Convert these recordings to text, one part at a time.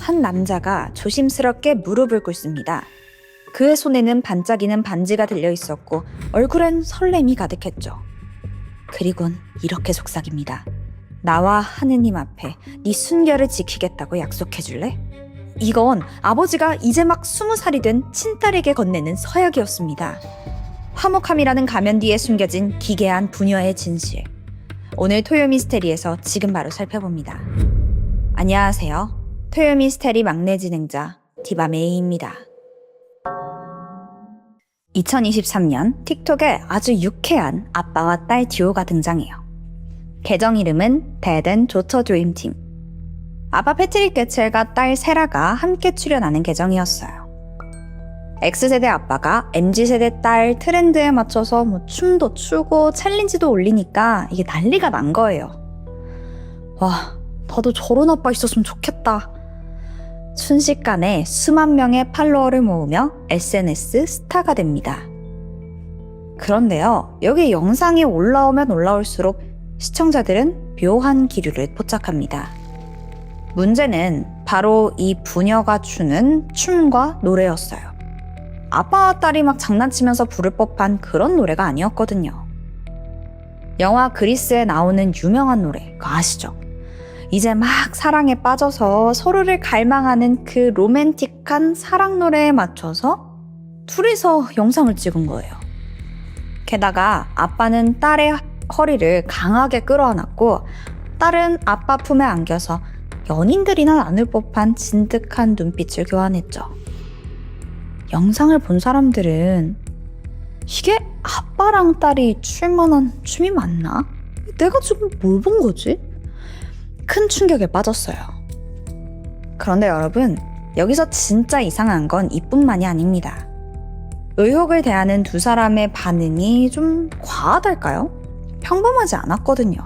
한 남자가 조심스럽게 무릎을 꿇습니다. 그의 손에는 반짝이는 반지가 들려 있었고 얼굴엔 설렘이 가득했죠. 그리곤 이렇게 속삭입니다. 나와 하느님 앞에 네 순결을 지키겠다고 약속해줄래? 이건 아버지가 이제 막 20살이 된 친딸에게 건네는 서약이었습니다. 화목함이라는 가면 뒤에 숨겨진 기괴한 부녀의 진실. 오늘 토요미스테리에서 지금 바로 살펴봅니다. 안녕하세요. 토요미스테리 막내 진행자 디바메이입니다. 2023년 틱톡에 아주 유쾌한 아빠와 딸 듀오가 등장해요. 계정 이름은 Dad and Daughter Dream Team. 아빠 패트릭 게첼과 딸 세라가 함께 출연하는 계정이었어요. X세대 아빠가 MZ세대 딸 트렌드에 맞춰서 춤도 추고 챌린지도 올리니까 이게 난리가 난 거예요. 와, 나도 저런 아빠 있었으면 좋겠다. 순식간에 수만 명의 팔로워를 모으며 SNS 스타가 됩니다. 그런데요, 여기 영상이 올라오면 올라올수록 시청자들은 묘한 기류를 포착합니다. 문제는 바로 이 부녀가 추는 춤과 노래였어요. 아빠와 딸이 막 장난치면서 부를 법한 그런 노래가 아니었거든요. 영화 그리스에 나오는 유명한 노래, 그거 아시죠? 이제 막 사랑에 빠져서 서로를 갈망하는 그 로맨틱한 사랑 노래에 맞춰서 둘이서 영상을 찍은 거예요. 게다가 아빠는 딸의 허리를 강하게 끌어안았고 딸은 아빠 품에 안겨서 연인들이나 나눌 법한 진득한 눈빛을 교환했죠. 영상을 본 사람들은 이게 아빠랑 딸이 출 만한 춤이 맞나? 내가 지금 뭘 본 거지? 큰 충격에 빠졌어요. 그런데 여러분, 여기서 진짜 이상한 건 이뿐만이 아닙니다. 의혹을 대하는 두 사람의 반응이 좀 과하달까요? 평범하지 않았거든요.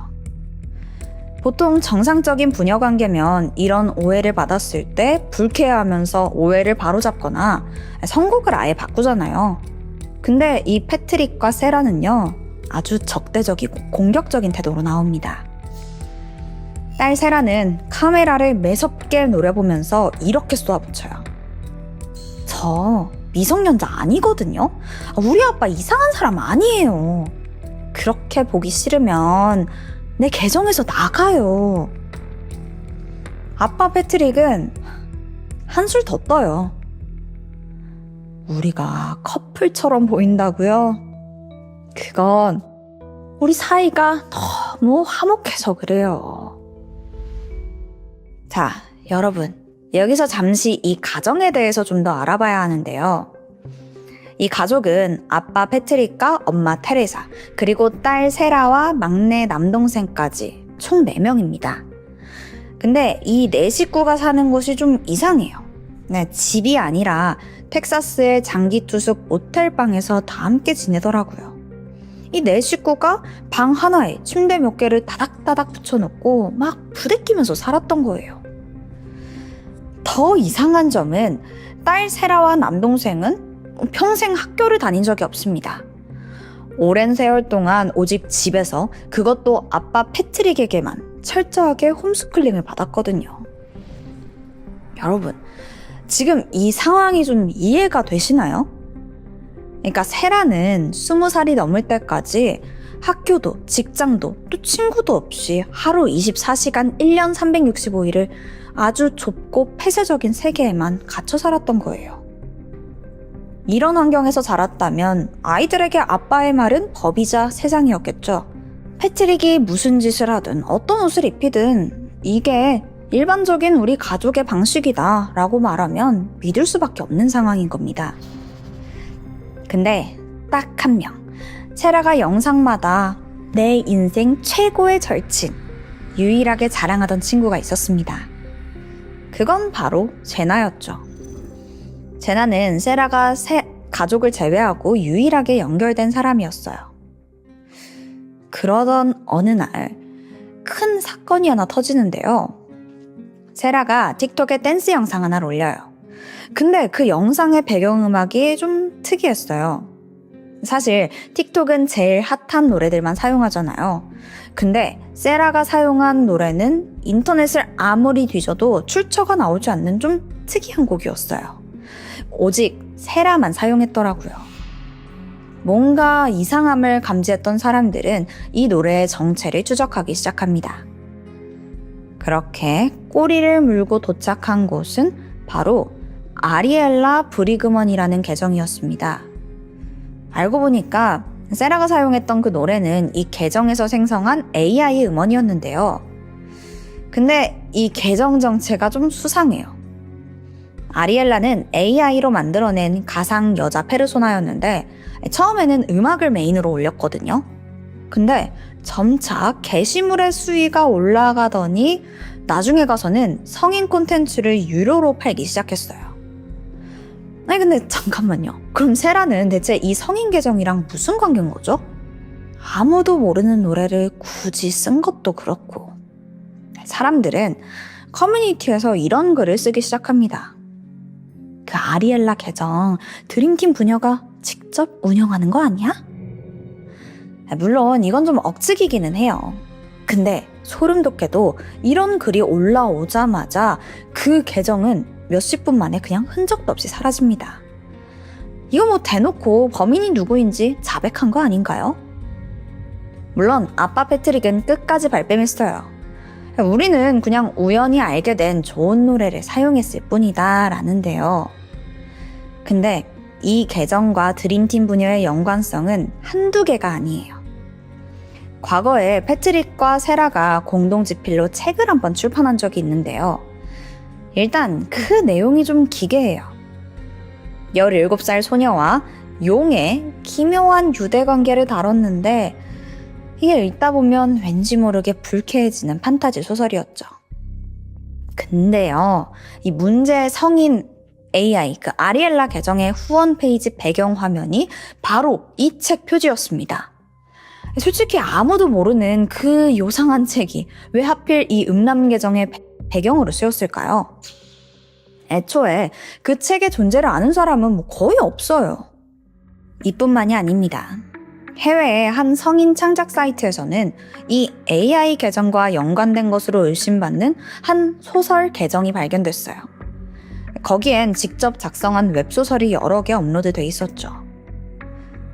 보통 정상적인 부녀 관계면 이런 오해를 받았을 때 불쾌해하면서 오해를 바로잡거나 선곡을 아예 바꾸잖아요. 근데 이 패트릭과 세라는요, 아주 적대적이고 공격적인 태도로 나옵니다. 딸 세라는 카메라를 매섭게 노려보면서 이렇게 쏘아붙여요. 저 미성년자 아니거든요? 우리 아빠 이상한 사람 아니에요. 그렇게 보기 싫으면 내 계정에서 나가요. 아빠 패트릭은 한술 더 떠요. 우리가 커플처럼 보인다고요? 그건 우리 사이가 너무 화목해서 그래요. 자, 여러분, 여기서 잠시 이 가정에 대해서 좀 더 알아봐야 하는데요. 이 가족은 아빠 패트릭과 엄마 테레사, 그리고 딸 세라와 막내 남동생까지 총 4명입니다. 근데 이 4식구가 사는 곳이 좀 이상해요. 네, 집이 아니라 텍사스의 장기투숙 모텔방에서 다 함께 지내더라고요. 이 4식구가 방 하나에 침대 몇 개를 다닥다닥 붙여놓고 막 부대끼면서 살았던 거예요. 더 이상한 점은 딸 세라와 남동생은 평생 학교를 다닌 적이 없습니다. 오랜 세월 동안 오직 집에서, 그것도 아빠 패트릭에게만 철저하게 홈스쿨링을 받았거든요. 여러분, 지금 이 상황이 좀 이해가 되시나요? 그러니까 세라는 20살이 넘을 때까지 학교도 직장도 또 친구도 없이 하루 24시간 1년 365일을 아주 좁고 폐쇄적인 세계에만 갇혀 살았던 거예요. 이런 환경에서 자랐다면 아이들에게 아빠의 말은 법이자 세상이었겠죠. 패트릭이 무슨 짓을 하든 어떤 옷을 입히든 이게 일반적인 우리 가족의 방식이다 라고 말하면 믿을 수밖에 없는 상황인 겁니다. 근데 딱 한 명, 세라가 영상마다 내 인생 최고의 절친, 유일하게 자랑하던 친구가 있었습니다. 그건 바로 제나였죠. 제나는 세라가 가족을 제외하고 유일하게 연결된 사람이었어요. 그러던 어느 날 큰 사건이 하나 터지는데요. 세라가 틱톡에 댄스 영상 하나를 올려요. 근데 그 영상의 배경음악이 좀 특이했어요. 사실 틱톡은 제일 핫한 노래들만 사용하잖아요. 근데 세라가 사용한 노래는 인터넷을 아무리 뒤져도 출처가 나오지 않는 좀 특이한 곡이었어요. 오직 세라만 사용했더라고요. 뭔가 이상함을 감지했던 사람들은 이 노래의 정체를 추적하기 시작합니다. 그렇게 꼬리를 물고 도착한 곳은 바로 아리엘라 브리그먼이라는 계정이었습니다. 알고 보니까 세라가 사용했던 그 노래는 이 계정에서 생성한 AI 음원이었는데요. 근데 이 계정 정체가 좀 수상해요. 아리엘라는 AI로 만들어낸 가상 여자 페르소나였는데 처음에는 음악을 메인으로 올렸거든요. 근데 점차 게시물의 수위가 올라가더니 나중에 가서는 성인 콘텐츠를 유료로 팔기 시작했어요. 아니 근데 잠깐만요. 그럼 세라는 대체 이 성인 계정이랑 무슨 관계인 거죠? 아무도 모르는 노래를 굳이 쓴 것도 그렇고. 사람들은 커뮤니티에서 이런 글을 쓰기 시작합니다. 그 아리엘라 계정 드림팀 부녀가 직접 운영하는 거 아니야? 물론 이건 좀 억측이기는 해요. 근데 소름 돋게도 이런 글이 올라오자마자 그 계정은 몇십 분 만에 그냥 흔적도 없이 사라집니다. 이거 뭐 대놓고 범인이 누구인지 자백한 거 아닌가요? 물론 아빠 패트릭은 끝까지 발뺌했어요. 우리는 그냥 우연히 알게 된 좋은 노래를 사용했을 뿐이다 라는데요. 근데 이 계정과 드림팀 부녀의 연관성은 한두 개가 아니에요. 과거에 패트릭과 세라가 공동 집필로 책을 한번 출판한 적이 있는데요. 일단 그 내용이 좀 기괴해요. 17살 소녀와 용의 기묘한 유대관계를 다뤘는데 이게 읽다 보면 왠지 모르게 불쾌해지는 판타지 소설이었죠. 근데요, 이 문제의 성인 AI, 그 아리엘라 계정의 후원 페이지 배경 화면이 바로 이 책 표지였습니다. 솔직히 아무도 모르는 그 요상한 책이 왜 하필 이 음란 계정의 배경으로 쓰였을까요? 애초에 그 책의 존재를 아는 사람은 뭐 거의 없어요. 이뿐만이 아닙니다. 해외의 한 성인 창작 사이트에서는 이 AI 계정과 연관된 것으로 의심받는 한 소설 계정이 발견됐어요. 거기엔 직접 작성한 웹소설이 여러 개 업로드돼 있었죠.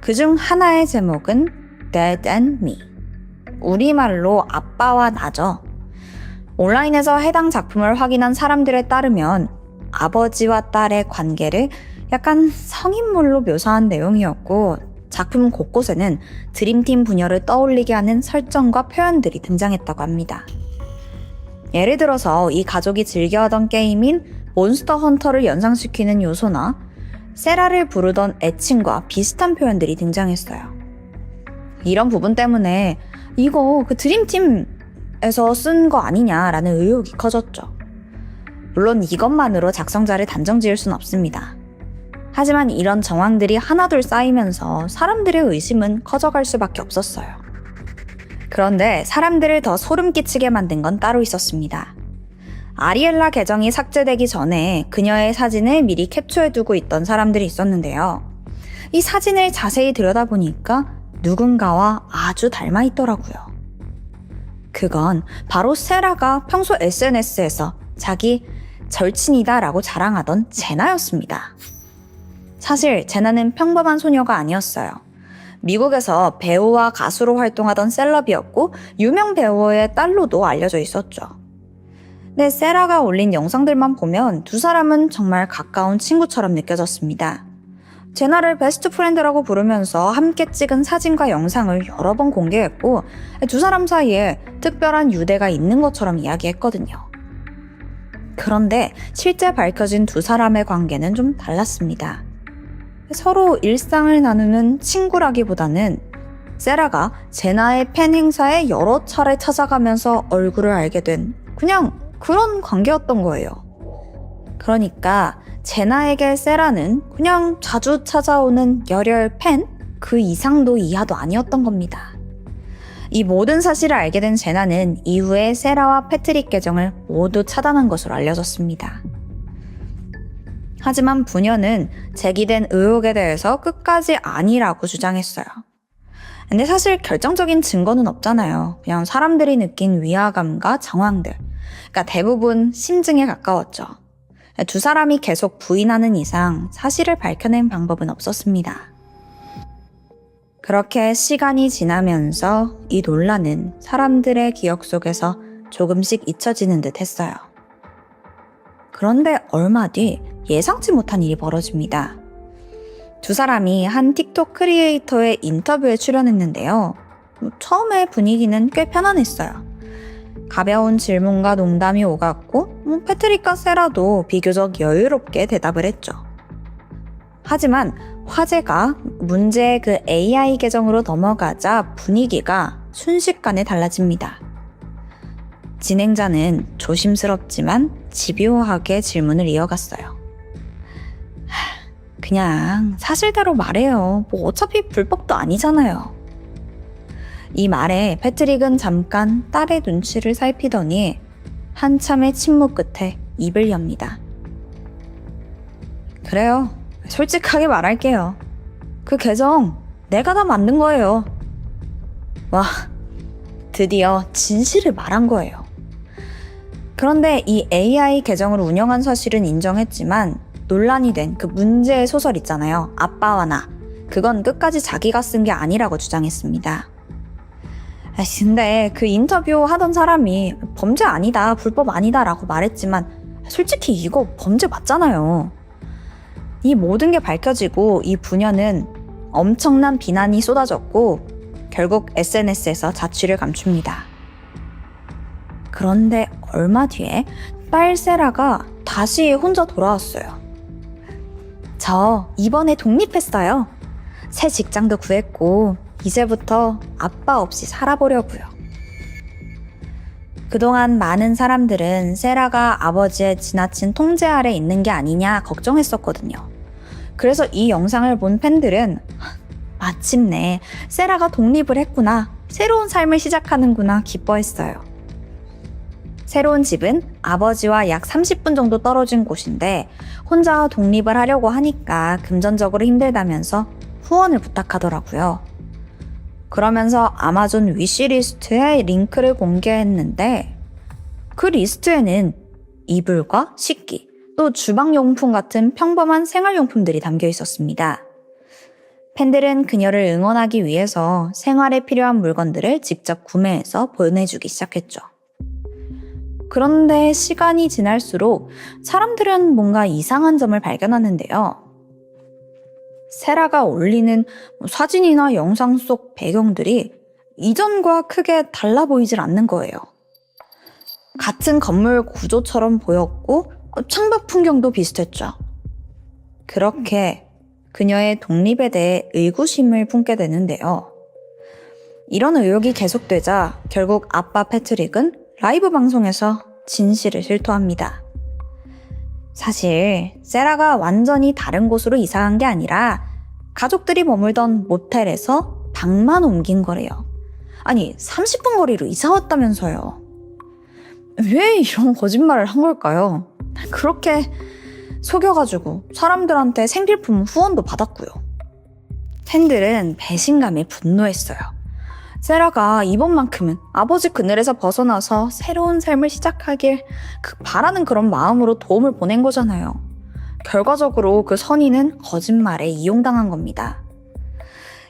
그중 하나의 제목은 Dad and Me, 우리말로 아빠와 나죠. 온라인에서 해당 작품을 확인한 사람들에 따르면 아버지와 딸의 관계를 약간 성인물로 묘사한 내용이었고, 작품 곳곳에는 드림팀 부녀를 떠올리게 하는 설정과 표현들이 등장했다고 합니다. 예를 들어서 이 가족이 즐겨하던 게임인 몬스터 헌터를 연상시키는 요소나 세라를 부르던 애칭과 비슷한 표현들이 등장했어요. 이런 부분 때문에 이거 그 드림팀에서 쓴 거 아니냐라는 의혹이 커졌죠. 물론 이것만으로 작성자를 단정 지을 순 없습니다. 하지만 이런 정황들이 하나둘 쌓이면서 사람들의 의심은 커져갈 수밖에 없었어요. 그런데 사람들을 더 소름 끼치게 만든 건 따로 있었습니다. 아리엘라 계정이 삭제되기 전에 그녀의 사진을 미리 캡처해두고 있던 사람들이 있었는데요. 이 사진을 자세히 들여다보니까 누군가와 아주 닮아 있더라고요. 그건 바로 세라가 평소 SNS에서 자기 절친이다라고 자랑하던 제나였습니다. 사실 제나는 평범한 소녀가 아니었어요. 미국에서 배우와 가수로 활동하던 셀럽이었고 유명 배우의 딸로도 알려져 있었죠. 근데 세라가 올린 영상들만 보면 두 사람은 정말 가까운 친구처럼 느껴졌습니다. 제나를 베스트 프렌드라고 부르면서 함께 찍은 사진과 영상을 여러 번 공개했고 두 사람 사이에 특별한 유대가 있는 것처럼 이야기했거든요. 그런데 실제 밝혀진 두 사람의 관계는 좀 달랐습니다. 서로 일상을 나누는 친구라기보다는 세라가 제나의 팬 행사에 여러 차례 찾아가면서 얼굴을 알게 된 그냥 그런 관계였던 거예요. 그러니까 제나에게 세라는 그냥 자주 찾아오는 열혈 팬? 그 이상도 이하도 아니었던 겁니다. 이 모든 사실을 알게 된 제나는 이후에 세라와 패트릭 계정을 모두 차단한 것으로 알려졌습니다. 하지만 부녀는 제기된 의혹에 대해서 끝까지 아니라고 주장했어요. 근데 사실 결정적인 증거는 없잖아요. 그냥 사람들이 느낀 위화감과 정황들. 그러니까 대부분 심증에 가까웠죠. 두 사람이 계속 부인하는 이상 사실을 밝혀낸 방법은 없었습니다. 그렇게 시간이 지나면서 이 논란은 사람들의 기억 속에서 조금씩 잊혀지는 듯 했어요. 그런데 얼마 뒤 예상치 못한 일이 벌어집니다. 두 사람이 한 틱톡 크리에이터의 인터뷰에 출연했는데요. 처음에 분위기는 꽤 편안했어요. 가벼운 질문과 농담이 오갔고 패트릭과 세라도 비교적 여유롭게 대답을 했죠. 하지만 화제가 문제의 그 AI 계정으로 넘어가자 분위기가 순식간에 달라집니다. 진행자는 조심스럽지만 집요하게 질문을 이어갔어요. 그냥 사실대로 말해요. 뭐 어차피 불법도 아니잖아요. 이 말에 패트릭은 잠깐 딸의 눈치를 살피더니 한참의 침묵 끝에 입을 엽니다. 그래요. 솔직하게 말할게요. 그 계정 내가 다 만든 거예요. 와, 드디어 진실을 말한 거예요. 그런데 이 AI 계정을 운영한 사실은 인정했지만 논란이 된 그 문제의 소설 있잖아요. 아빠와 나. 그건 끝까지 자기가 쓴 게 아니라고 주장했습니다. 근데 그 인터뷰 하던 사람이 범죄 아니다, 불법 아니다 라고 말했지만 솔직히 이거 범죄 맞잖아요. 이 모든 게 밝혀지고 이 부녀는 엄청난 비난이 쏟아졌고 결국 SNS에서 자취를 감춥니다. 그런데 얼마 뒤에 딸 세라가 다시 혼자 돌아왔어요. 저 이번에 독립했어요. 새 직장도 구했고 이제부터 아빠 없이 살아보려고요. 그동안 많은 사람들은 세라가 아버지의 지나친 통제 아래 있는 게 아니냐 걱정했었거든요. 그래서 이 영상을 본 팬들은 마침내 세라가 독립을 했구나, 새로운 삶을 시작하는구나 기뻐했어요. 새로운 집은 아버지와 약 30분 정도 떨어진 곳인데 혼자 독립을 하려고 하니까 금전적으로 힘들다면서 후원을 부탁하더라고요. 그러면서 아마존 위시리스트에 링크를 공개했는데 그 리스트에는 이불과 식기, 또 주방용품 같은 평범한 생활용품들이 담겨 있었습니다. 팬들은 그녀를 응원하기 위해서 생활에 필요한 물건들을 직접 구매해서 보내주기 시작했죠. 그런데 시간이 지날수록 사람들은 뭔가 이상한 점을 발견하는데요. 세라가 올리는 사진이나 영상 속 배경들이 이전과 크게 달라 보이질 않는 거예요. 같은 건물 구조처럼 보였고 창밖 풍경도 비슷했죠. 그렇게 그녀의 독립에 대해 의구심을 품게 되는데요. 이런 의혹이 계속되자 결국 아빠 패트릭은 라이브 방송에서 진실을 실토합니다. 사실 세라가 완전히 다른 곳으로 이사한 게 아니라 가족들이 머물던 모텔에서 방만 옮긴 거래요. 아니, 30분 거리로 이사 왔다면서요. 왜 이런 거짓말을 한 걸까요? 그렇게 속여가지고 사람들한테 생필품 후원도 받았고요. 팬들은 배신감에 분노했어요. 세라가 이번만큼은 아버지 그늘에서 벗어나서 새로운 삶을 시작하길 바라는 그런 마음으로 도움을 보낸 거잖아요. 결과적으로 그 선의는 거짓말에 이용당한 겁니다.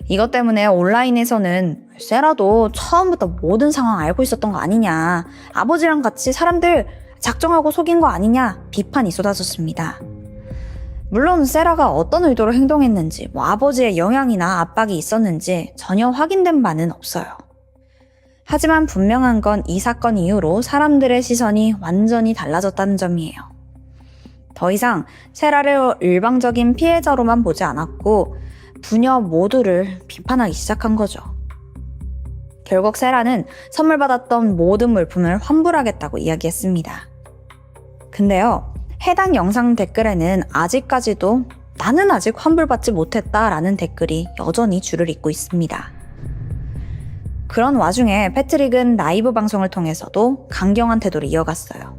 이것 때문에 온라인에서는 세라도 처음부터 모든 상황 알고 있었던 거 아니냐, 아버지랑 같이 사람들 작정하고 속인 거 아니냐 비판이 쏟아졌습니다. 물론 세라가 어떤 의도로 행동했는지, 아버지의 영향이나 압박이 있었는지 전혀 확인된 바는 없어요. 하지만 분명한 건 이 사건 이후로 사람들의 시선이 완전히 달라졌다는 점이에요. 더 이상 세라를 일방적인 피해자로만 보지 않았고 부녀 모두를 비판하기 시작한 거죠. 결국 세라는 선물 받았던 모든 물품을 환불하겠다고 이야기했습니다. 근데요, 해당 영상 댓글에는 아직까지도 나는 아직 환불받지 못했다라는 댓글이 여전히 줄을 잇고 있습니다. 그런 와중에 패트릭은 라이브 방송을 통해서도 강경한 태도를 이어갔어요.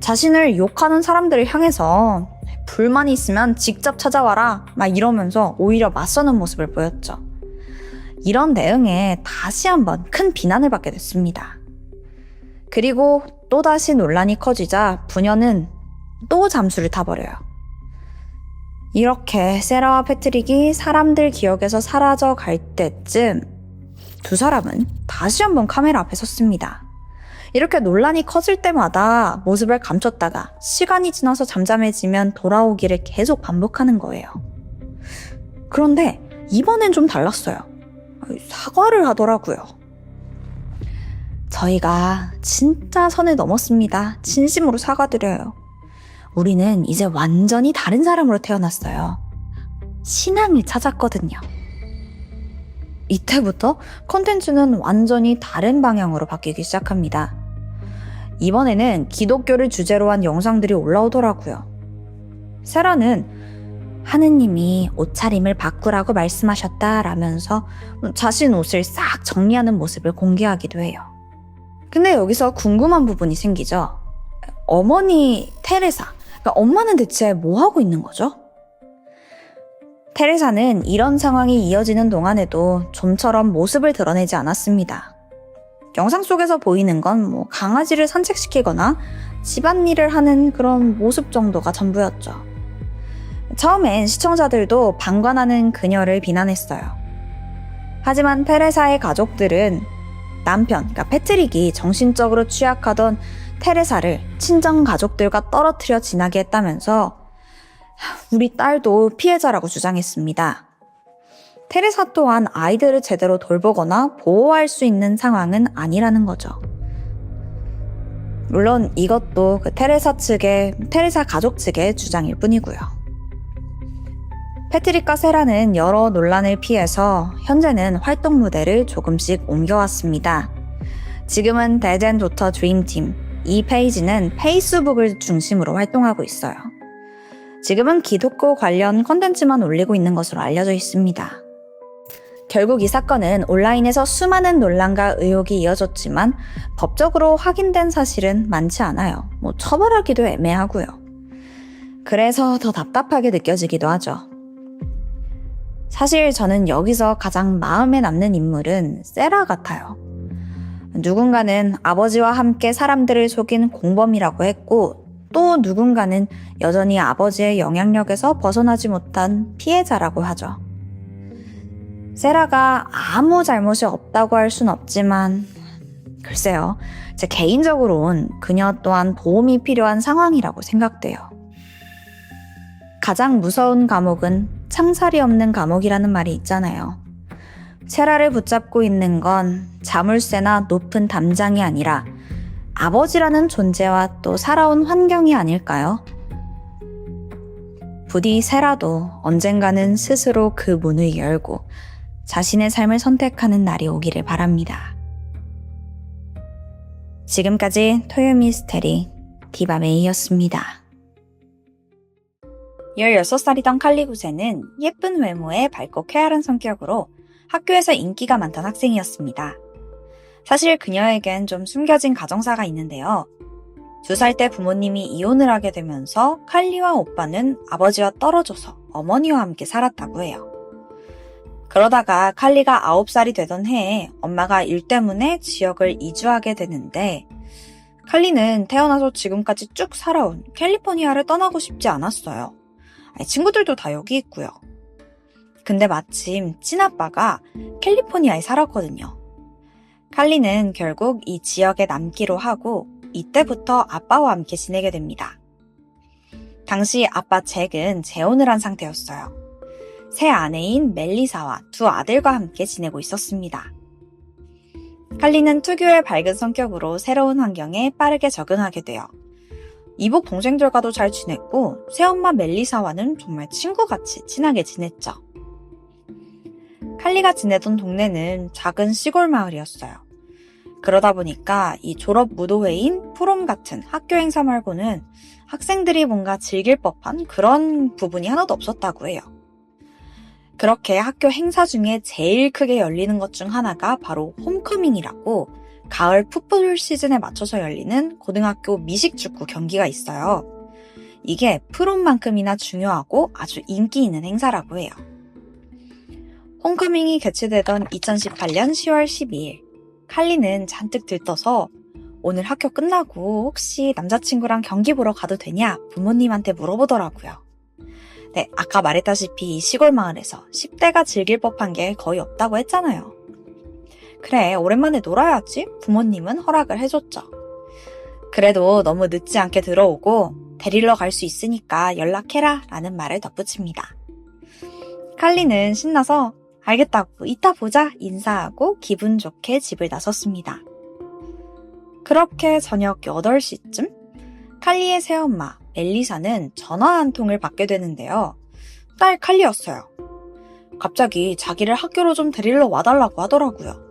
자신을 욕하는 사람들을 향해서 불만이 있으면 직접 찾아와라 막 이러면서 오히려 맞서는 모습을 보였죠. 이런 대응에 다시 한번 큰 비난을 받게 됐습니다. 그리고 또다시 논란이 커지자 부녀는 또 잠수를 타버려요. 이렇게 세라와 패트릭이 사람들 기억에서 사라져 갈 때쯤 두 사람은 다시 한번 카메라 앞에 섰습니다. 이렇게 논란이 커질 때마다 모습을 감췄다가 시간이 지나서 잠잠해지면 돌아오기를 계속 반복하는 거예요. 그런데 이번엔 좀 달랐어요. 사과를 하더라고요. 저희가 진짜 선을 넘었습니다. 진심으로 사과드려요. 우리는 이제 완전히 다른 사람으로 태어났어요. 신앙을 찾았거든요. 이때부터 콘텐츠는 완전히 다른 방향으로 바뀌기 시작합니다. 이번에는 기독교를 주제로 한 영상들이 올라오더라고요. 세라는 하느님이 옷차림을 바꾸라고 말씀하셨다라면서 자신 옷을 싹 정리하는 모습을 공개하기도 해요. 근데 여기서 궁금한 부분이 생기죠. 어머니 테레사, 그러니까 엄마는 대체 뭐 하고 있는 거죠? 테레사는 이런 상황이 이어지는 동안에도 좀처럼 모습을 드러내지 않았습니다. 영상 속에서 보이는 건 강아지를 산책시키거나 집안일을 하는 그런 모습 정도가 전부였죠. 처음엔 시청자들도 방관하는 그녀를 비난했어요. 하지만 테레사의 가족들은 남편, 그러니까 패트릭이 정신적으로 취약하던 테레사를 친정 가족들과 떨어뜨려 지나게 했다면서 우리 딸도 피해자라고 주장했습니다. 테레사 또한 아이들을 제대로 돌보거나 보호할 수 있는 상황은 아니라는 거죠. 물론 이것도 테레사 가족 측의 주장일 뿐이고요. 패트릭과 세라는 여러 논란을 피해서 현재는 활동 무대를 조금씩 옮겨왔습니다. 지금은 데드 앤 도터 드림팀, 이 페이지는 페이스북을 중심으로 활동하고 있어요. 지금은 기독교 관련 콘텐츠만 올리고 있는 것으로 알려져 있습니다. 결국 이 사건은 온라인에서 수많은 논란과 의혹이 이어졌지만 법적으로 확인된 사실은 많지 않아요. 처벌하기도 애매하고요. 그래서 더 답답하게 느껴지기도 하죠. 사실 저는 여기서 가장 마음에 남는 인물은 세라 같아요. 누군가는 아버지와 함께 사람들을 속인 공범이라고 했고, 또 누군가는 여전히 아버지의 영향력에서 벗어나지 못한 피해자라고 하죠. 세라가 아무 잘못이 없다고 할 순 없지만 글쎄요, 제 개인적으로는 그녀 또한 도움이 필요한 상황이라고 생각돼요. 가장 무서운 감옥은 창살이 없는 감옥이라는 말이 있잖아요. 세라를 붙잡고 있는 건 자물쇠나 높은 담장이 아니라 아버지라는 존재와 또 살아온 환경이 아닐까요? 부디 세라도 언젠가는 스스로 그 문을 열고 자신의 삶을 선택하는 날이 오기를 바랍니다. 지금까지 토요 미스테리 디바메이였습니다. 16살이던 칼리구세는 예쁜 외모에 밝고 쾌활한 성격으로 학교에서 인기가 많던 학생이었습니다. 사실 그녀에겐 좀 숨겨진 가정사가 있는데요. 2살 때 부모님이 이혼을 하게 되면서 칼리와 오빠는 아버지와 떨어져서 어머니와 함께 살았다고 해요. 그러다가 칼리가 9살이 되던 해에 엄마가 일 때문에 지역을 이주하게 되는데 칼리는 태어나서 지금까지 쭉 살아온 캘리포니아를 떠나고 싶지 않았어요. 친구들도 다 여기 있고요. 근데 마침 친아빠가 캘리포니아에 살았거든요. 칼리는 결국 이 지역에 남기로 하고 이때부터 아빠와 함께 지내게 됩니다. 당시 아빠 잭은 재혼을 한 상태였어요. 새 아내인 멜리사와 2 아들과 함께 지내고 있었습니다. 칼리는 특유의 밝은 성격으로 새로운 환경에 빠르게 적응하게 돼요. 이복 동생들과도 잘 지냈고 새엄마 멜리사와는 정말 친구같이 친하게 지냈죠. 칼리가 지내던 동네는 작은 시골 마을이었어요. 그러다 보니까 이 졸업 무도회인 프롬 같은 학교 행사 말고는 학생들이 뭔가 즐길 법한 그런 부분이 하나도 없었다고 해요. 그렇게 학교 행사 중에 제일 크게 열리는 것 중 하나가 바로 홈커밍이라고 가을 풋볼 시즌에 맞춰서 열리는 고등학교 미식축구 경기가 있어요. 이게 프롬만큼이나 중요하고 아주 인기 있는 행사라고 해요. 홈커밍이 개최되던 2018년 10월 12일, 칼리는 잔뜩 들떠서 오늘 학교 끝나고 혹시 남자친구랑 경기 보러 가도 되냐 부모님한테 물어보더라고요. 네, 아까 말했다시피 이 시골 마을에서 10대가 즐길 법한 게 거의 없다고 했잖아요. 그래, 오랜만에 놀아야지. 부모님은 허락을 해줬죠. 그래도 너무 늦지 않게 들어오고 데리러 갈 수 있으니까 연락해라 라는 말을 덧붙입니다. 칼리는 신나서 알겠다고 이따 보자 인사하고 기분 좋게 집을 나섰습니다. 그렇게 저녁 8시쯤 칼리의 새엄마 멜리사는 전화 한 통을 받게 되는데요. 딸 칼리였어요. 갑자기 자기를 학교로 좀 데리러 와달라고 하더라고요.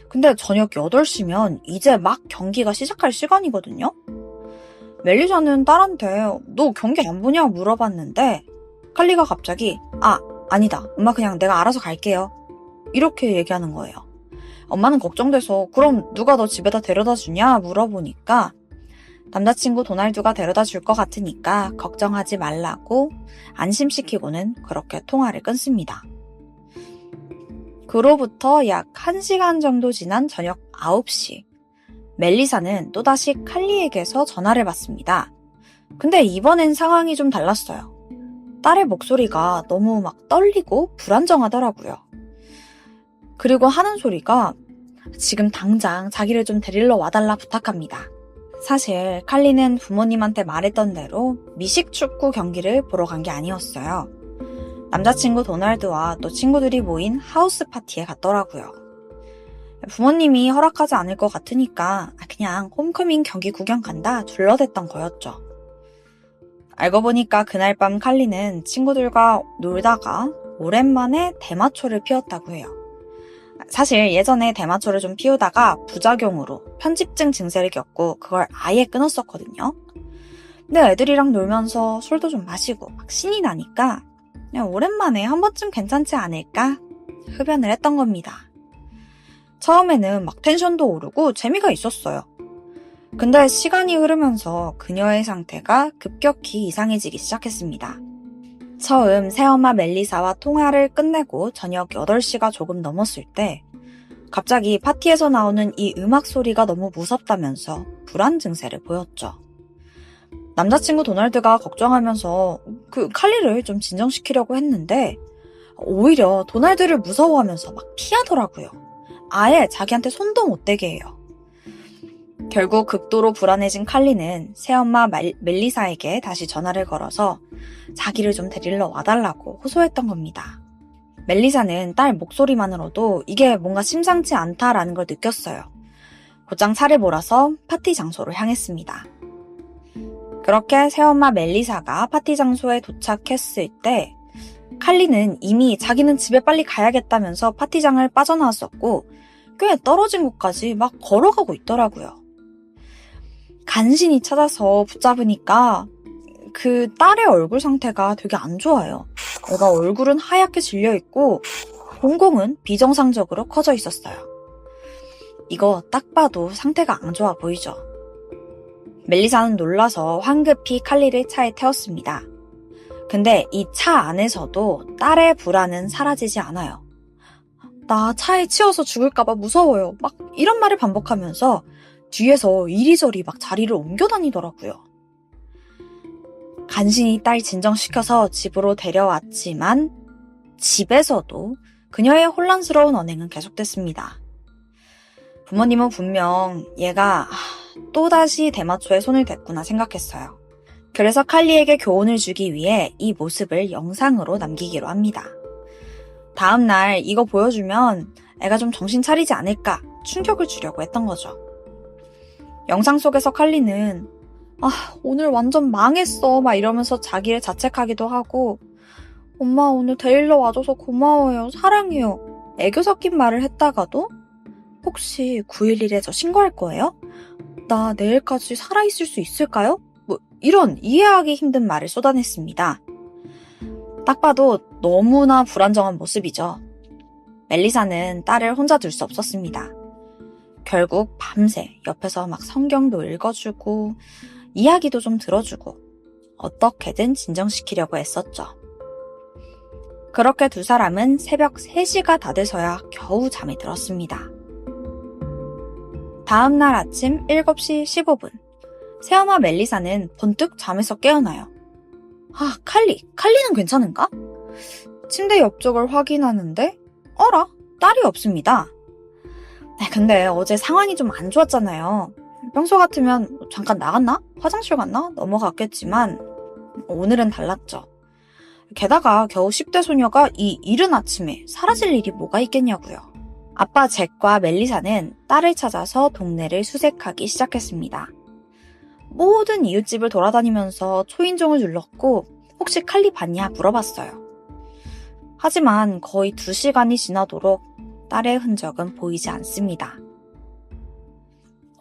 근데 저녁 8시면 이제 막 경기가 시작할 시간이거든요. 멜리사는 딸한테 너 경기 안 보냐 물어봤는데 칼리가 갑자기 아니다. 엄마 그냥 내가 알아서 갈게요. 이렇게 얘기하는 거예요. 엄마는 걱정돼서 그럼 누가 너 집에다 데려다 주냐 물어보니까 남자친구 도날두가 데려다 줄 것 같으니까 걱정하지 말라고 안심시키고는 그렇게 통화를 끊습니다. 그로부터 약 1시간 정도 지난 저녁 9시 멜리사는 또다시 칼리에게서 전화를 받습니다. 근데 이번엔 상황이 좀 달랐어요. 딸의 목소리가 너무 막 떨리고 불안정하더라고요. 그리고 하는 소리가 지금 당장 자기를 좀 데리러 와달라 부탁합니다. 사실 칼리는 부모님한테 말했던 대로 미식축구 경기를 보러 간 게 아니었어요. 남자친구 도날드와 또 친구들이 모인 하우스 파티에 갔더라고요. 부모님이 허락하지 않을 것 같으니까 그냥 홈커밍 경기 구경 간다 둘러댔던 거였죠. 알고 보니까 그날 밤 칼리는 친구들과 놀다가 오랜만에 대마초를 피웠다고 해요. 사실 예전에 대마초를 좀 피우다가 부작용으로 편집증 증세를 겪고 그걸 아예 끊었었거든요. 근데 애들이랑 놀면서 술도 좀 마시고 막 신이 나니까 그냥 오랜만에 한 번쯤 괜찮지 않을까 흡연을 했던 겁니다. 처음에는 막 텐션도 오르고 재미가 있었어요. 근데 시간이 흐르면서 그녀의 상태가 급격히 이상해지기 시작했습니다. 처음 새엄마 멜리사와 통화를 끝내고 저녁 8시가 조금 넘었을 때 갑자기 파티에서 나오는 이 음악 소리가 너무 무섭다면서 불안 증세를 보였죠. 남자친구 도널드가 걱정하면서 그 칼리를 좀 진정시키려고 했는데 오히려 도널드를 무서워하면서 막 피하더라고요. 아예 자기한테 손도 못 대게 해요. 결국 극도로 불안해진 칼리는 새엄마 멜리사에게 다시 전화를 걸어서 자기를 좀 데리러 와달라고 호소했던 겁니다. 멜리사는 딸 목소리만으로도 이게 뭔가 심상치 않다라는 걸 느꼈어요. 곧장 차를 몰아서 파티 장소로 향했습니다. 그렇게 새엄마 멜리사가 파티 장소에 도착했을 때 칼리는 이미 자기는 집에 빨리 가야겠다면서 파티장을 빠져나왔었고 꽤 떨어진 곳까지 막 걸어가고 있더라고요. 간신히 찾아서 붙잡으니까 그 딸의 얼굴 상태가 되게 안 좋아요. 애가 얼굴은 하얗게 질려있고 봉공은 비정상적으로 커져 있었어요. 이거 딱 봐도 상태가 안 좋아 보이죠. 멜리사는 놀라서 황급히 칼리를 차에 태웠습니다. 근데 이 차 안에서도 딸의 불안은 사라지지 않아요. 나 차에 치여서 죽을까봐 무서워요. 막 이런 말을 반복하면서 뒤에서 이리저리 막 자리를 옮겨 다니더라고요. 간신히 딸 진정시켜서 집으로 데려왔지만 집에서도 그녀의 혼란스러운 언행은 계속됐습니다. 부모님은 분명 얘가 또다시 대마초에 손을 댔구나 생각했어요. 그래서 칼리에게 교훈을 주기 위해 이 모습을 영상으로 남기기로 합니다. 다음날 이거 보여주면 애가 좀 정신 차리지 않을까 충격을 주려고 했던 거죠. 영상 속에서 칼리는 오늘 완전 망했어 막 이러면서 자기를 자책하기도 하고 엄마 오늘 데리러 와줘서 고마워요 사랑해요 애교 섞인 말을 했다가도 혹시 911에 저 신고할 거예요? 나 내일까지 살아있을 수 있을까요? 뭐 이런 이해하기 힘든 말을 쏟아냈습니다. 딱 봐도 너무나 불안정한 모습이죠. 멜리사는 딸을 혼자 둘 수 없었습니다. 결국 밤새 옆에서 막 성경도 읽어주고 이야기도 좀 들어주고 어떻게든 진정시키려고 애썼죠. 그렇게 두 사람은 새벽 3시가 다 돼서야 겨우 잠에 들었습니다. 다음 날 아침 7시 15분, 새엄마 멜리사는 번뜩 잠에서 깨어나요. 칼리는 괜찮은가? 침대 옆쪽을 확인하는데 어라? 딸이 없습니다. 근데 어제 상황이 좀 안 좋았잖아요. 평소 같으면 잠깐 나갔나? 화장실 갔나? 넘어갔겠지만 오늘은 달랐죠. 게다가 겨우 10대 소녀가 이 이른 아침에 사라질 일이 뭐가 있겠냐고요. 아빠 잭과 멜리사는 딸을 찾아서 동네를 수색하기 시작했습니다. 모든 이웃집을 돌아다니면서 초인종을 눌렀고 혹시 칼리 봤냐 물어봤어요. 하지만 거의 2시간이 지나도록 딸의 흔적은 보이지 않습니다.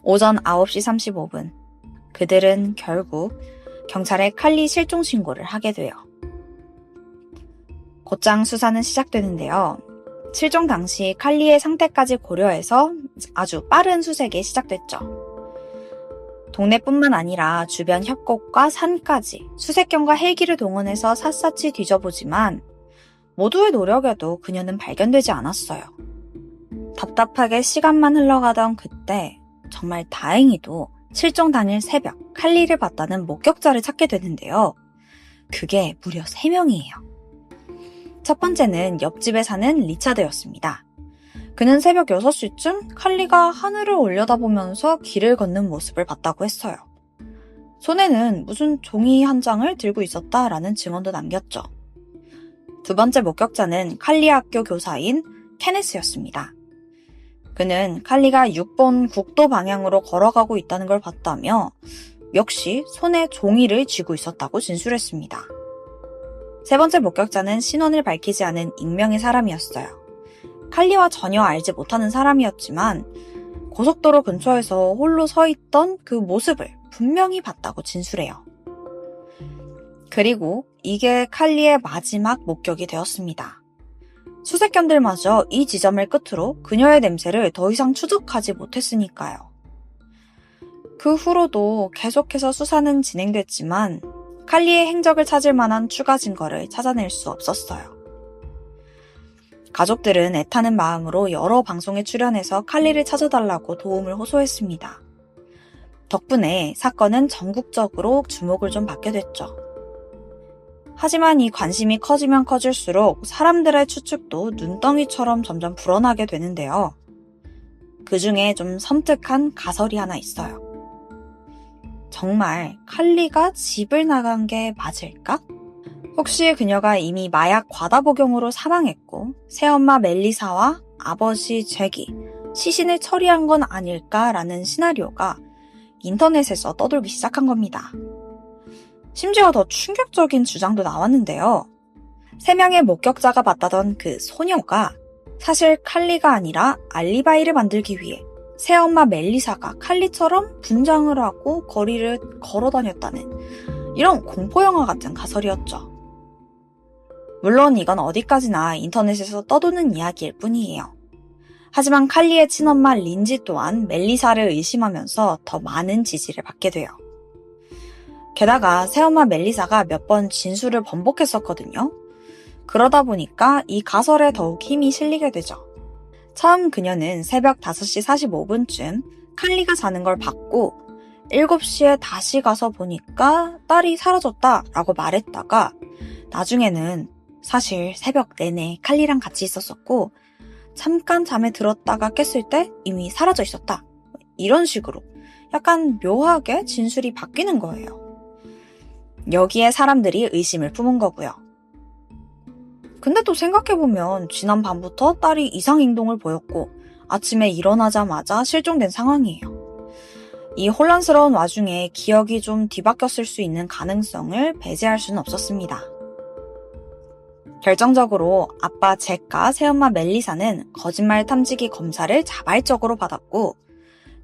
오전 9시 35분, 그들은 결국 경찰에 칼리 실종 신고를 하게 돼요. 곧장 수사는 시작되는데요. 실종 당시 칼리의 상태까지 고려해서 아주 빠른 수색이 시작됐죠. 동네뿐만 아니라 주변 협곡과 산까지 수색견과 헬기를 동원해서 샅샅이 뒤져보지만 모두의 노력에도 그녀는 발견되지 않았어요. 답답하게 시간만 흘러가던 그때 정말 다행히도 실종 당일 새벽 칼리를 봤다는 목격자를 찾게 되는데요. 그게 무려 3명이에요. 첫 번째는 옆집에 사는 리차드였습니다. 그는 새벽 6시쯤 칼리가 하늘을 올려다보면서 길을 걷는 모습을 봤다고 했어요. 손에는 무슨 종이 한 장을 들고 있었다라는 증언도 남겼죠. 두 번째 목격자는 칼리 학교 교사인 케네스였습니다. 그는 칼리가 6번 국도 방향으로 걸어가고 있다는 걸 봤다며 역시 손에 종이를 쥐고 있었다고 진술했습니다. 세 번째 목격자는 신원을 밝히지 않은 익명의 사람이었어요. 칼리와 전혀 알지 못하는 사람이었지만 고속도로 근처에서 홀로 서 있던 그 모습을 분명히 봤다고 진술해요. 그리고 이게 칼리의 마지막 목격이 되었습니다. 수색견들마저 이 지점을 끝으로 그녀의 냄새를 더 이상 추적하지 못했으니까요. 그 후로도 계속해서 수사는 진행됐지만 칼리의 행적을 찾을 만한 추가 증거를 찾아낼 수 없었어요. 가족들은 애타는 마음으로 여러 방송에 출연해서 칼리를 찾아달라고 도움을 호소했습니다. 덕분에 사건은 전국적으로 주목을 좀 받게 됐죠. 하지만 이 관심이 커지면 커질수록 사람들의 추측도 눈덩이처럼 점점 불어나게 되는데요. 그 중에 좀 섬뜩한 가설이 하나 있어요. 정말 칼리가 집을 나간 게 맞을까? 혹시 그녀가 이미 마약 과다 복용으로 사망했고 새엄마 멜리사와 아버지 잭이 시신을 처리한 건 아닐까라는 시나리오가 인터넷에서 떠돌기 시작한 겁니다. 심지어 더 충격적인 주장도 나왔는데요. 3명의 목격자가 봤다던 그 소녀가 사실 칼리가 아니라 알리바이를 만들기 위해 새엄마 멜리사가 칼리처럼 분장을 하고 거리를 걸어 다녔다는 이런 공포영화 같은 가설이었죠. 물론 이건 어디까지나 인터넷에서 떠도는 이야기일 뿐이에요. 하지만 칼리의 친엄마 린지 또한 멜리사를 의심하면서 더 많은 지지를 받게 돼요. 게다가 새엄마 멜리사가 몇 번 진술을 번복했었거든요. 그러다 보니까 이 가설에 더욱 힘이 실리게 되죠. 처음 그녀는 새벽 5시 45분쯤 칼리가 자는 걸 봤고 7시에 다시 가서 보니까 딸이 사라졌다라고 말했다가 나중에는 사실 새벽 내내 칼리랑 같이 있었었고 잠깐 잠에 들었다가 깼을 때 이미 사라져 있었다. 이런 식으로 약간 묘하게 진술이 바뀌는 거예요. 여기에 사람들이 의심을 품은 거고요. 근데 또 생각해보면 지난 밤부터 딸이 이상행동을 보였고 아침에 일어나자마자 실종된 상황이에요. 이 혼란스러운 와중에 기억이 좀 뒤바뀌었을 수 있는 가능성을 배제할 수는 없었습니다. 결정적으로 아빠 잭과 새엄마 멜리사는 거짓말 탐지기 검사를 자발적으로 받았고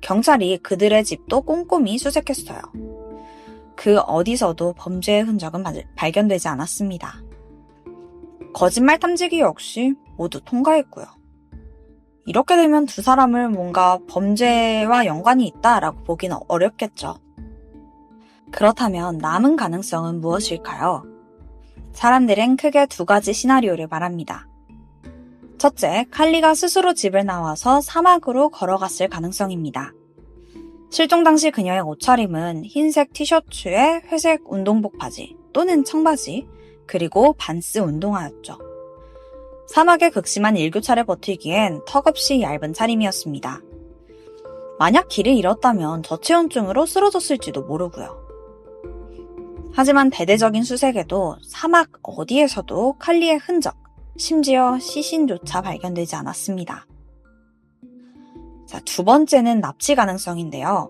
경찰이 그들의 집도 꼼꼼히 수색했어요. 그 어디서도 범죄의 흔적은 발견되지 않았습니다. 거짓말 탐지기 역시 모두 통과했고요. 이렇게 되면 두 사람을 뭔가 범죄와 연관이 있다라고 보기는 어렵겠죠. 그렇다면 남은 가능성은 무엇일까요? 사람들은 크게 두 가지 시나리오를 말합니다. 첫째, 칼리가 스스로 집을 나와서 사막으로 걸어갔을 가능성입니다. 실종 당시 그녀의 옷차림은 흰색 티셔츠에 회색 운동복 바지 또는 청바지, 그리고 반스 운동화였죠. 사막의 극심한 일교차를 버티기엔 턱없이 얇은 차림이었습니다. 만약 길을 잃었다면 저체온증으로 쓰러졌을지도 모르고요. 하지만 대대적인 수색에도 사막 어디에서도 칼리의 흔적, 심지어 시신조차 발견되지 않았습니다. 자, 두 번째는 납치 가능성인데요.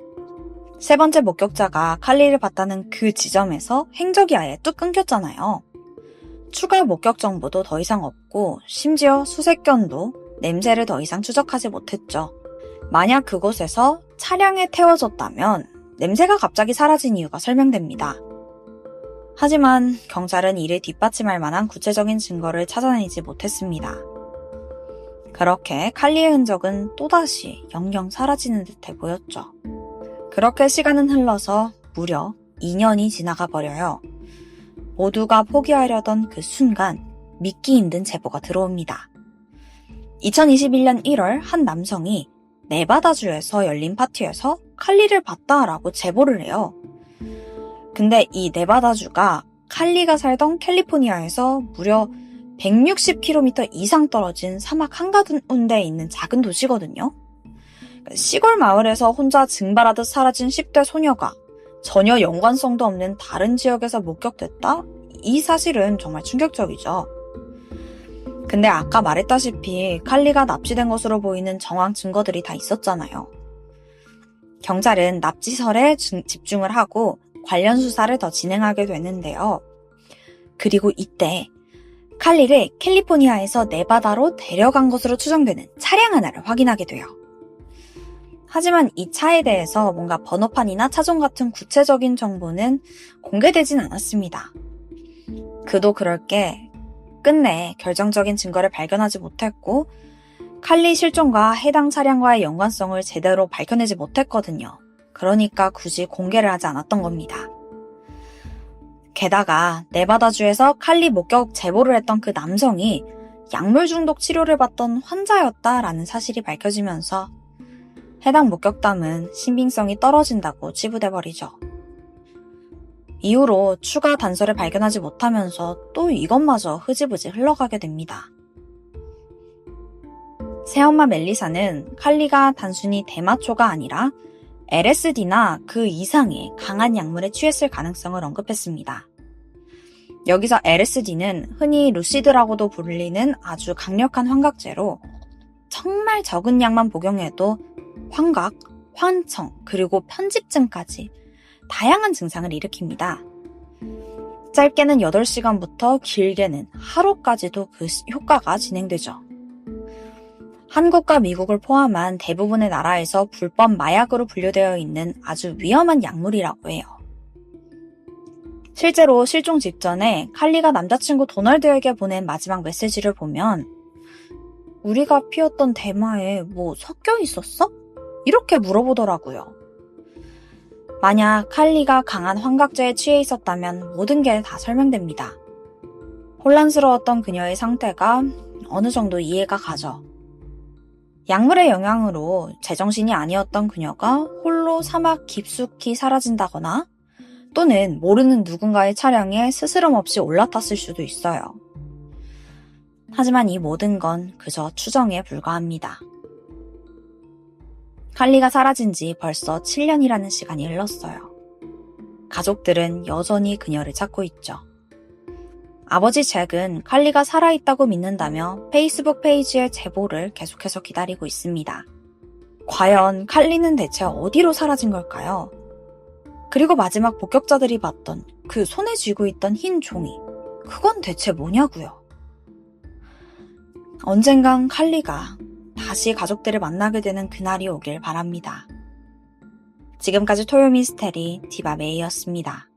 세 번째 목격자가 칼리를 봤다는 그 지점에서 행적이 아예 뚝 끊겼잖아요. 추가 목격 정보도 더 이상 없고 심지어 수색견도 냄새를 더 이상 추적하지 못했죠. 만약 그곳에서 차량에 태워졌다면 냄새가 갑자기 사라진 이유가 설명됩니다. 하지만 경찰은 이를 뒷받침할 만한 구체적인 증거를 찾아내지 못했습니다. 그렇게 칼리의 흔적은 또다시 영영 사라지는 듯해 보였죠. 그렇게 시간은 흘러서 무려 2년이 지나가 버려요. 모두가 포기하려던 그 순간 믿기 힘든 제보가 들어옵니다. 2021년 1월 한 남성이 네바다주에서 열린 파티에서 칼리를 봤다라고 제보를 해요. 근데 이 네바다주가 칼리가 살던 캘리포니아에서 무려 160km 이상 떨어진 사막 한가운데에 있는 작은 도시거든요. 시골 마을에서 혼자 증발하듯 사라진 10대 소녀가 전혀 연관성도 없는 다른 지역에서 목격됐다? 이 사실은 정말 충격적이죠. 근데 아까 말했다시피 칼리가 납치된 것으로 보이는 정황 증거들이 다 있었잖아요. 경찰은 납치설에 집중을 하고 관련 수사를 더 진행하게 되는데요. 그리고 이때 칼리를 캘리포니아에서 네바다로 데려간 것으로 추정되는 차량 하나를 확인하게 돼요. 하지만 이 차에 대해서 뭔가 번호판이나 차종 같은 구체적인 정보는 공개되진 않았습니다. 그도 그럴 게 끝내 결정적인 증거를 발견하지 못했고 칼리 실종과 해당 차량과의 연관성을 제대로 밝혀내지 못했거든요. 그러니까 굳이 공개를 하지 않았던 겁니다. 게다가 네바다주에서 칼리 목격 제보를 했던 그 남성이 약물 중독 치료를 받던 환자였다라는 사실이 밝혀지면서 해당 목격담은 신빙성이 떨어진다고 치부돼버리죠. 이후로 추가 단서를 발견하지 못하면서 또 이것마저 흐지부지 흘러가게 됩니다. 새엄마 멜리사는 칼리가 단순히 대마초가 아니라 LSD나 그 이상의 강한 약물에 취했을 가능성을 언급했습니다. 여기서 LSD는 흔히 루시드라고도 불리는 아주 강력한 환각제로 정말 적은 양만 복용해도 환각, 환청, 그리고 편집증까지 다양한 증상을 일으킵니다. 짧게는 8시간부터 길게는 하루까지도 그 효과가 진행되죠. 한국과 미국을 포함한 대부분의 나라에서 불법 마약으로 분류되어 있는 아주 위험한 약물이라고 해요. 실제로 실종 직전에 칼리가 남자친구 도널드에게 보낸 마지막 메시지를 보면 우리가 피웠던 대마에 뭐 섞여 있었어? 이렇게 물어보더라고요. 만약 칼리가 강한 환각제에 취해 있었다면 모든 게 다 설명됩니다. 혼란스러웠던 그녀의 상태가 어느 정도 이해가 가죠. 약물의 영향으로 제정신이 아니었던 그녀가 홀로 사막 깊숙이 사라진다거나 또는 모르는 누군가의 차량에 스스럼 없이 올라탔을 수도 있어요. 하지만 이 모든 건 그저 추정에 불과합니다. 칼리가 사라진 지 벌써 7년이라는 시간이 흘렀어요. 가족들은 여전히 그녀를 찾고 있죠. 아버지 잭은 칼리가 살아있다고 믿는다며 페이스북 페이지의 제보를 계속해서 기다리고 있습니다. 과연 칼리는 대체 어디로 사라진 걸까요? 그리고 마지막 목격자들이 봤던 그 손에 쥐고 있던 흰 종이, 그건 대체 뭐냐고요? 언젠간 칼리가 다시 가족들을 만나게 되는 그날이 오길 바랍니다. 지금까지 토요 미스테리 디바메이였습니다.